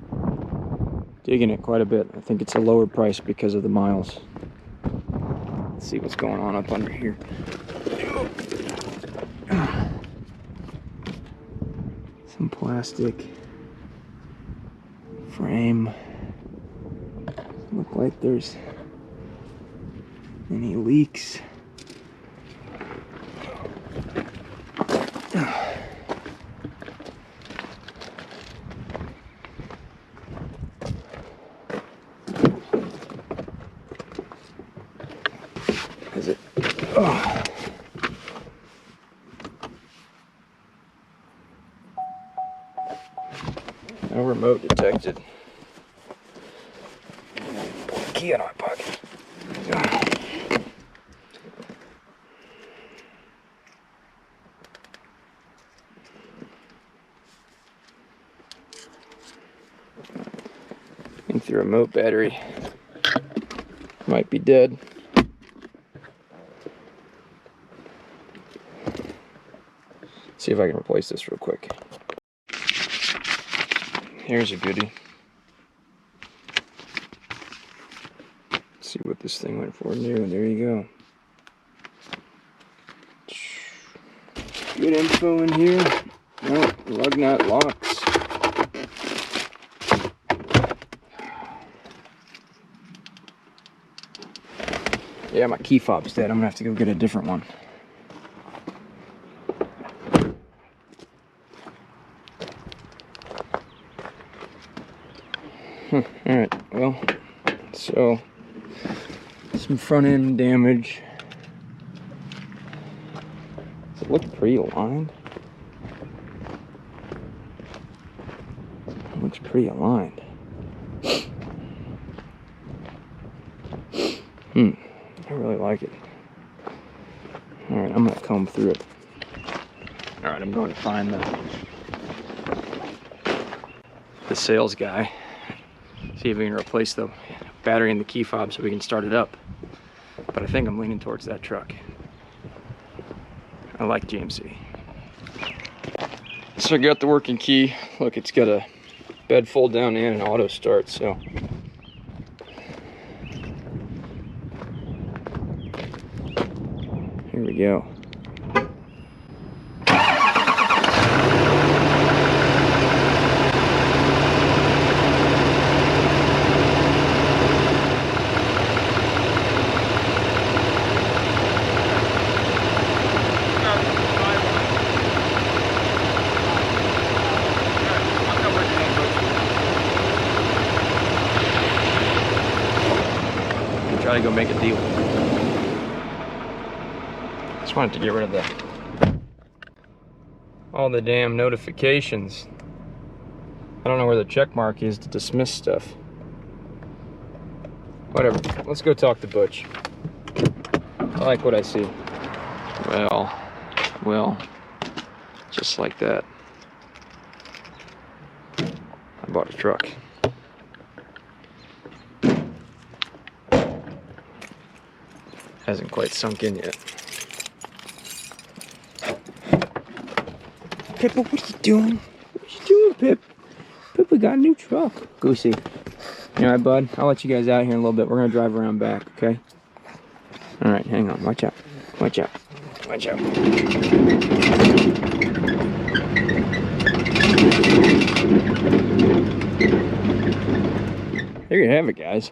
digging it quite a bit. I think it's a lower price because of the miles. Let's see what's going on up under here. Some plastic frame. Doesn't look like there's any leaks. Is it? Oh. No remote detected. Key in my pocket. I think the remote battery might be dead. See if I can replace this real quick. Here's a goodie. Let's see what this thing went for new. There you go. Good info in here. Nope. lug nut locks. Yeah, my key fob's dead. I'm gonna have to go get a different one. Alright, well, so some front end damage. Does it look pre-aligned? It looks pre-aligned. I really like it. Alright, I'm gonna comb through it. Alright, I'm going to find the sales guy. See if we can replace the battery in the key fob so we can start it up. But I think I'm leaning towards that truck. I like GMC. So I got the working key. Look, it's got a bed fold down and an auto start, so. Here we go. Try to go make a deal. Just wanted to get rid of all the damn notifications. I don't know where the check mark is to dismiss stuff. Whatever. Let's go talk to Butch. I like what I see. Well, just like that. I bought a truck. Hasn't quite sunk in yet. Pip, what are you doing? What are you doing, Pip? Pip, we got a new truck. Goosey. Alright, bud. I'll let you guys out here in a little bit. We're gonna drive around back, okay? Alright, hang on. Watch out. Watch out. Watch out. There you have it, guys.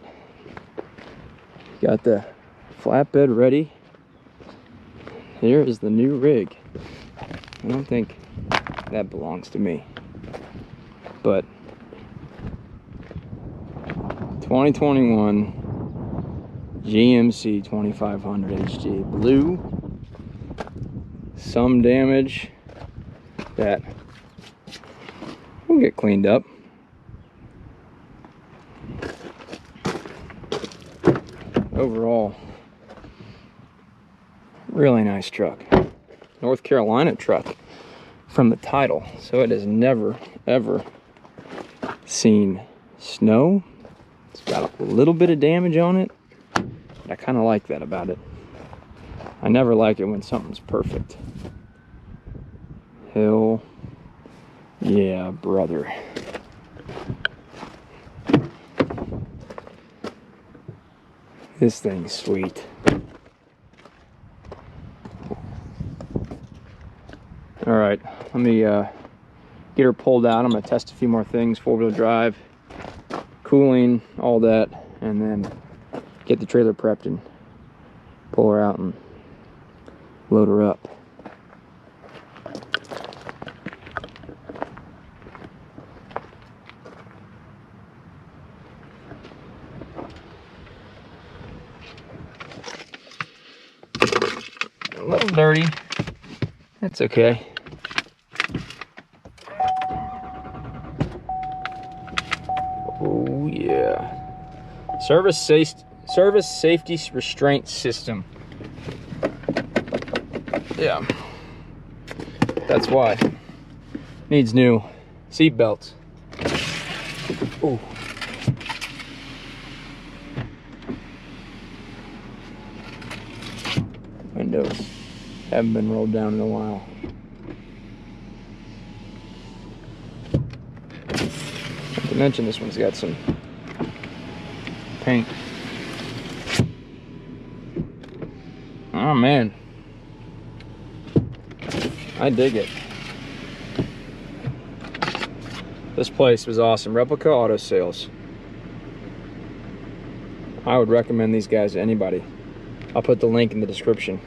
Got the flatbed ready. Here is the new rig. I don't think that belongs to me, but 2021 GMC 2500 HG blue. Some damage that will get cleaned up. Overall, really nice truck. North Carolina truck from the title. So it has never, ever seen snow. It's got a little bit of damage on it. But I kind of like that about it. I never like it when something's perfect. Hell yeah, brother. This thing's sweet. All right, let me get her pulled out. I'm gonna test a few more things, 4-wheel drive, cooling, all that, and then get the trailer prepped and pull her out and load her up. A little dirty, that's okay. Oh yeah. Service safety restraint system. Yeah. That's why. Needs new seat belts. Oh. Windows haven't been rolled down in a while. Not to mention this one's got some paint. Oh man, I dig it. This place was awesome. Replica Auto Sales. I would recommend these guys to anybody. I'll put the link in the description.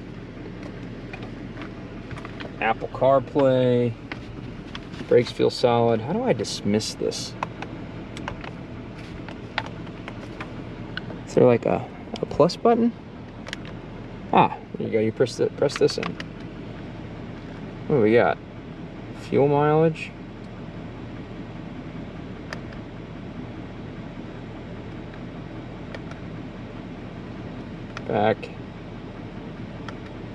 Apple CarPlay. Brakes feel solid. How do I dismiss this? Is there like a plus button? Ah, there you go. You press this in. What do we got? Fuel mileage. Back.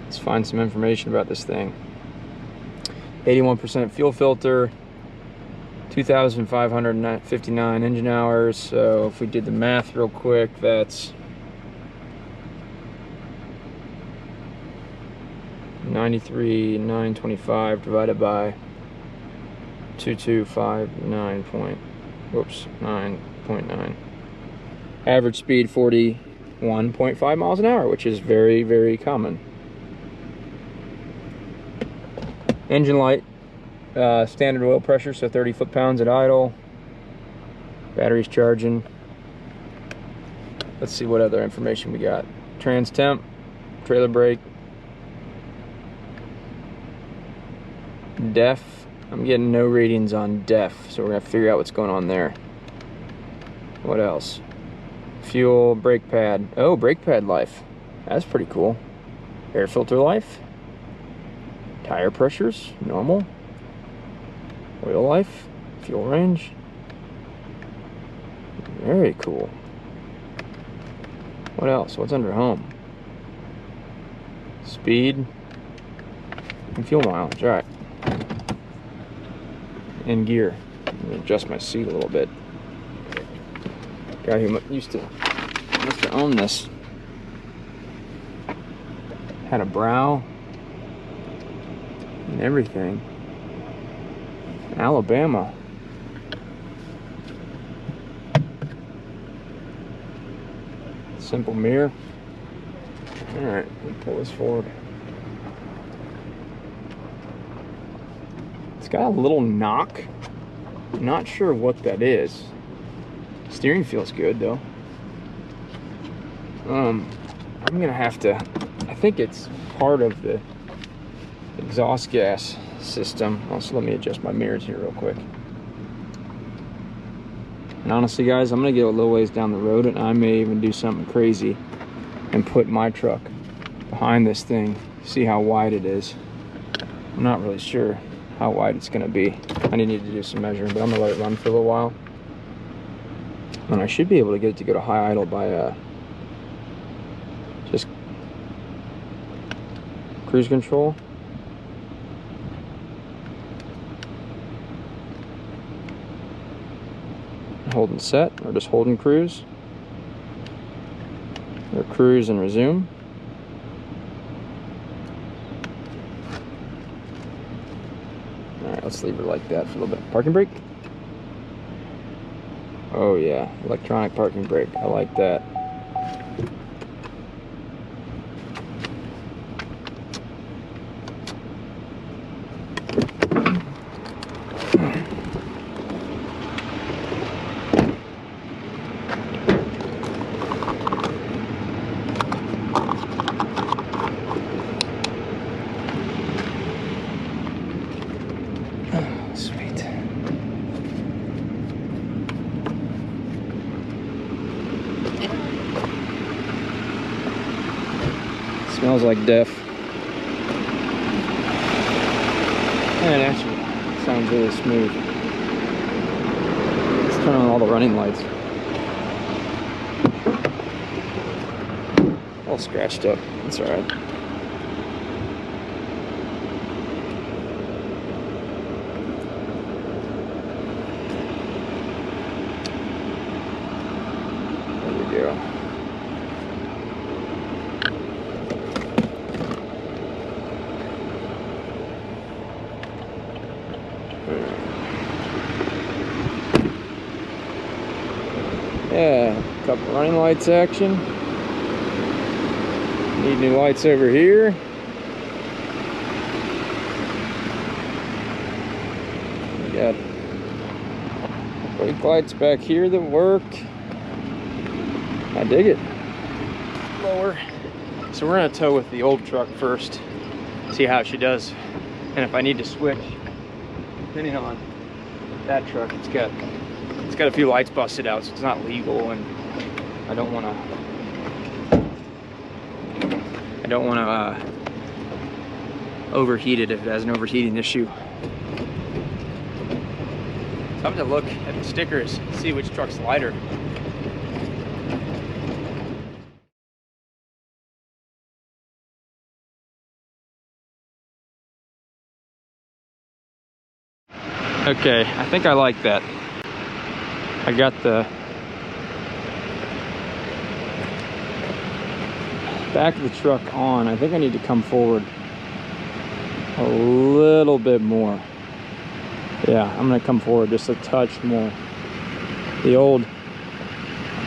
Let's find some information about this thing. 81% fuel filter, 2,559 engine hours. So if we did the math real quick, that's 93,925 divided by 9.9. Average speed 41.5 miles an hour, which is very, very common. Engine light, standard oil pressure, so 30 foot-pounds at idle. Battery's charging. Let's see what other information we got. Trans temp, trailer brake. Def, I'm getting no readings on def, so we're gonna figure out what's going on there. What else? Fuel, brake pad. Oh, brake pad life. That's pretty cool. Air filter life. Tire pressures, normal. Oil life, fuel range. Very cool. What else? What's under home? Speed and fuel mileage. All right. And gear. I'm gonna adjust my seat a little bit. Guy who used to own this had a brow and everything. Alabama. Simple mirror. All right, let me pull this forward. It's got a little knock. Not sure what that is. Steering feels good though. I'm gonna have to, I think it's part of the exhaust gas system. Also, let me adjust my mirrors here real quick. And honestly guys, I'm gonna get a little ways down the road and I may even do something crazy and put my truck behind this thing, see how wide it is. I'm not really sure how wide it's gonna be. I need to do some measuring, but I'm gonna let it run for a little while. And I should be able to get it to go to high idle by just cruise control. Holding set, or just holding cruise. Or cruise and resume. Alright, let's leave it like that for a little bit. Parking brake? Oh yeah, electronic parking brake. I like that. Smells like def. And actually, sounds really smooth. Let's turn on all the running lights. All scratched up. That's alright. There we go. Yeah, a couple running lights action. Need new lights over here. We got Brake lights back here that work. I dig it. Lower. So we're gonna tow with the old truck first, see how she does, and if I need to switch, depending on that truck, it's got a few lights busted out, so it's not legal, and I don't want to overheat it if it has an overheating issue. So I'm gonna look at the stickers, see which truck's lighter. Okay, I think I like that. I got the back of the truck on. I think I need to come forward a little bit more. Yeah, I'm gonna come forward just a touch more. The old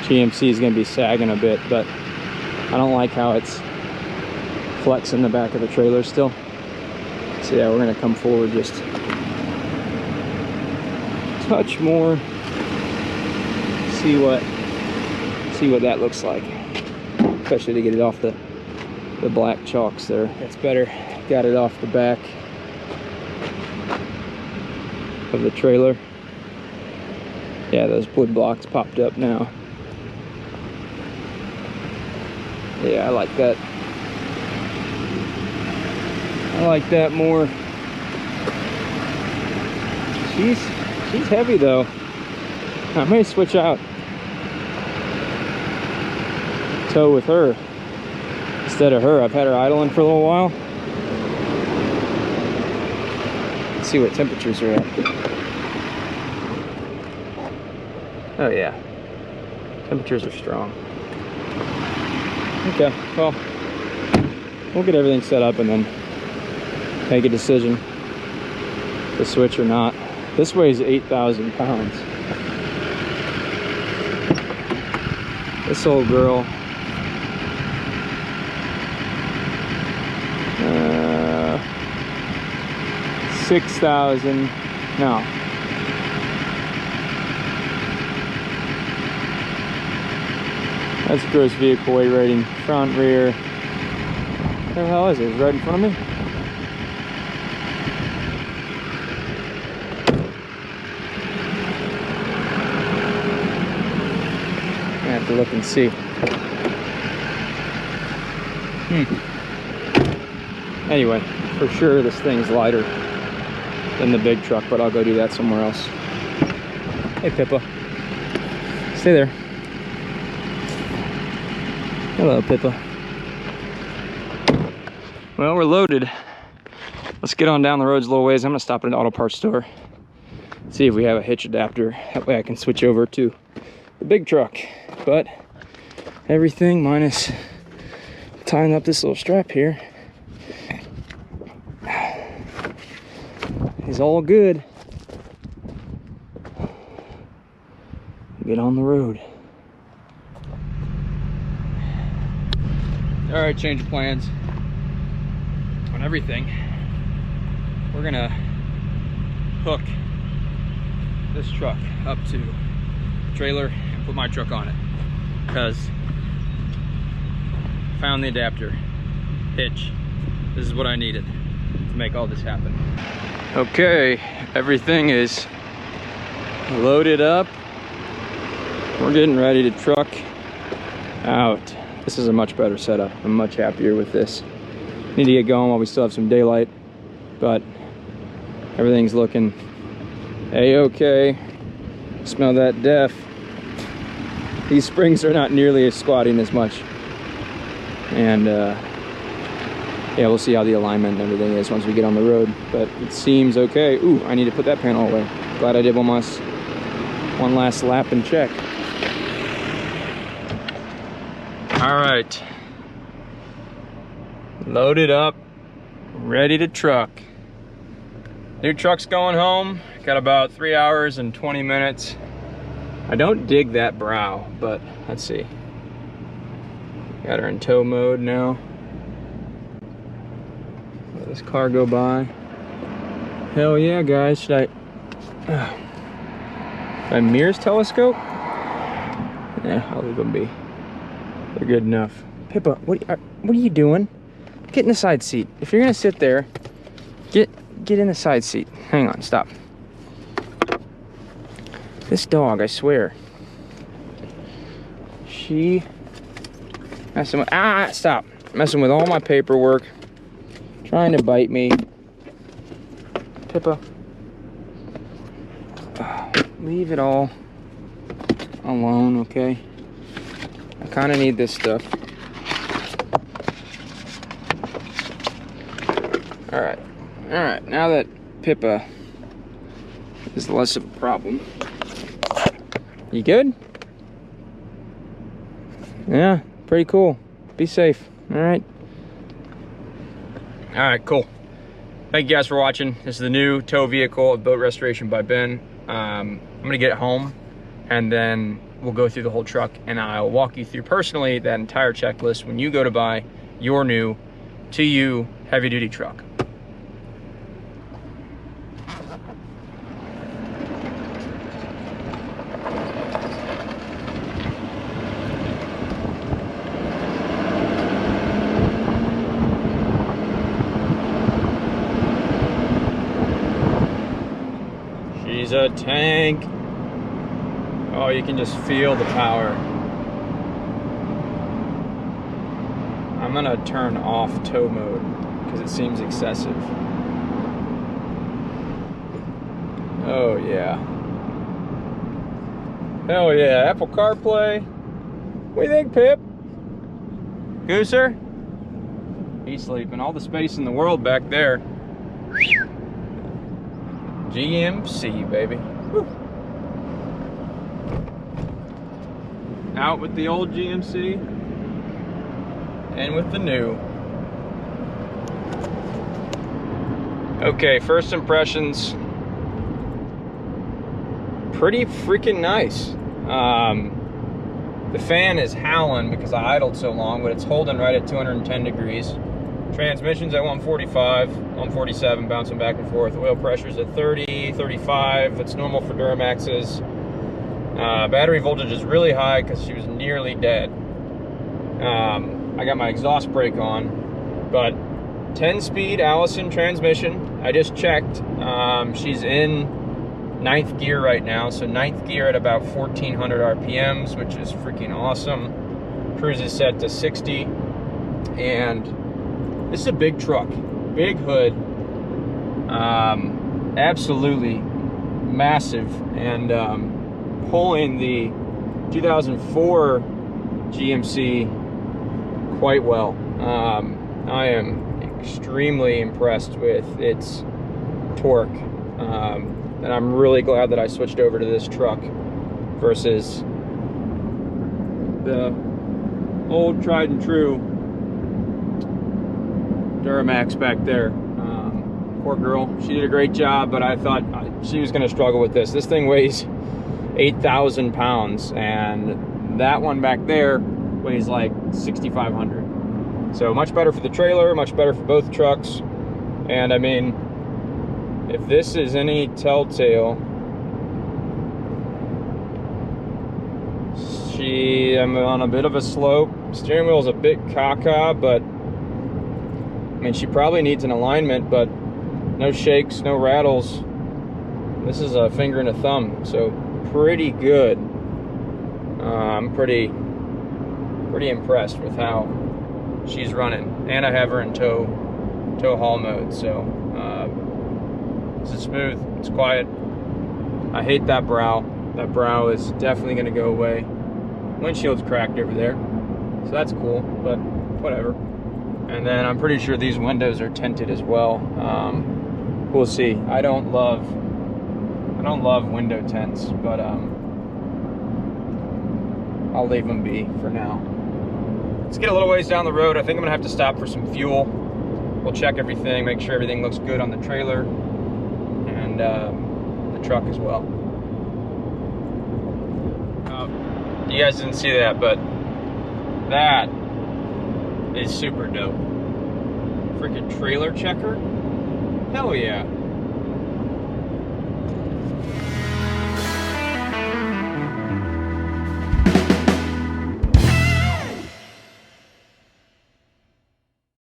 GMC is gonna be sagging a bit, but I don't like how it's flexing the back of the trailer still. So yeah, we're gonna come forward just a touch more. See what that looks like, especially to get it off the black chalks there. That's better. Got it off the back of the trailer. Yeah, those wood blocks popped up now. Yeah, I like that. I like that more. She's heavy though. I may switch out, tow with her instead of her. I've had her idling for a little while. Let's see what temperatures are at. Oh yeah, temperatures are strong. Okay, well, we'll get everything set up and then make a decision to switch or not. This weighs 8,000 pounds. This old girl, 6,000, no. That's gross vehicle weight rating, front, rear. Where the hell is it? It's right in front of me? I have to look and see. Anyway, for sure this thing's lighter than the big truck, but I'll go do that somewhere else. Hey Pippa, stay there. Hello Pippa. Well, we're loaded. Let's get on down the roads a little ways. I'm gonna stop at an auto parts store, see if we have a hitch adapter. That way I can switch over to the big truck. But everything minus tying up this little strap here is all good. Get on the road. All right, change of plans on everything. We're gonna hook this truck up to the trailer and put my truck on it, because found the adapter, hitch. This is what I needed to make all this happen. Okay, everything is loaded up. We're getting ready to truck out. This is a much better setup. I'm much happier with this. Need to get going while we still have some daylight, but everything's looking a-okay. Smell that def. These springs are not nearly as squatting as much. And yeah, we'll see how the alignment and everything is once we get on the road, but it seems okay. Ooh, I need to put that panel away. Glad I did one last lap and check. All right, loaded up, ready to truck. New truck's going home. Got about 3 hours and 20 minutes. I don't dig that brow, but let's see. Got her in tow mode now. Let this car go by. Hell yeah, guys. Should I My Mears telescope? Yeah, I'll leave them be. They're good enough. Pippa, what are you doing? Get in the side seat. If you're gonna sit there, get in the side seat. Hang on, stop. This dog, I swear. She messing with, stop. Messing with all my paperwork. Trying to bite me. Pippa. Leave it all alone, okay? I kind of need this stuff. All right, now that Pippa is less of a problem. You good? Yeah, pretty cool. Be safe, all right? All right, cool. Thank you guys for watching. This is the new tow vehicle of Boat Restoration by Ben. I'm gonna get it home and then we'll go through the whole truck and I'll walk you through personally that entire checklist when you go to buy your new TU heavy duty truck. She's a tank. Oh, you can just feel the power. I'm gonna turn off tow mode because it seems excessive. Oh yeah. Hell yeah, Apple CarPlay. What do you think, Pip? Gooser? He's sleeping. All the space in the world back there. GMC, baby. Woo. Out with the old GMC and with the new. Okay, first impressions. Pretty freaking nice. The fan is howling because I idled so long, but it's holding right at 210 degrees. Transmission's at 145, 147, bouncing back and forth. Oil pressure's at 30, 35. That's normal for Duramaxes. Battery voltage is really high because she was nearly dead. I got my exhaust brake on, but 10-speed Allison transmission. I just checked. She's in 9th gear right now, so 9th gear at about 1400 RPMs, which is freaking awesome. Cruise is set to 60, and this is a big truck, big hood, absolutely massive, and pulling the 2004 GMC quite well. I am extremely impressed with its torque, and I'm really glad that I switched over to this truck versus the old tried and true Duramax back there. Poor girl, she did a great job, but I thought she was gonna struggle with this. This thing weighs 8,000 pounds, and that one back there weighs like 6,500. So much better for the trailer, much better for both trucks. And I mean, if this is any telltale, I'm on a bit of a slope. Steering wheel's a bit caca, but I mean, she probably needs an alignment, but no shakes, no rattles. This is a finger and a thumb, so pretty good. I'm pretty impressed with how she's running, and I have her in tow haul mode. So this is smooth. It's quiet. I hate that brow. That brow is definitely going to go away. Windshield's cracked over there, so that's cool, but whatever. And then I'm pretty sure these windows are tinted as well. We'll see. I don't love window tints, but I'll leave them be for now. Let's get a little ways down the road. I think I'm gonna have to stop for some fuel. We'll check everything, make sure everything looks good on the trailer and the truck as well. You guys didn't see that, but that is super dope. Freaking trailer checker. Hell yeah.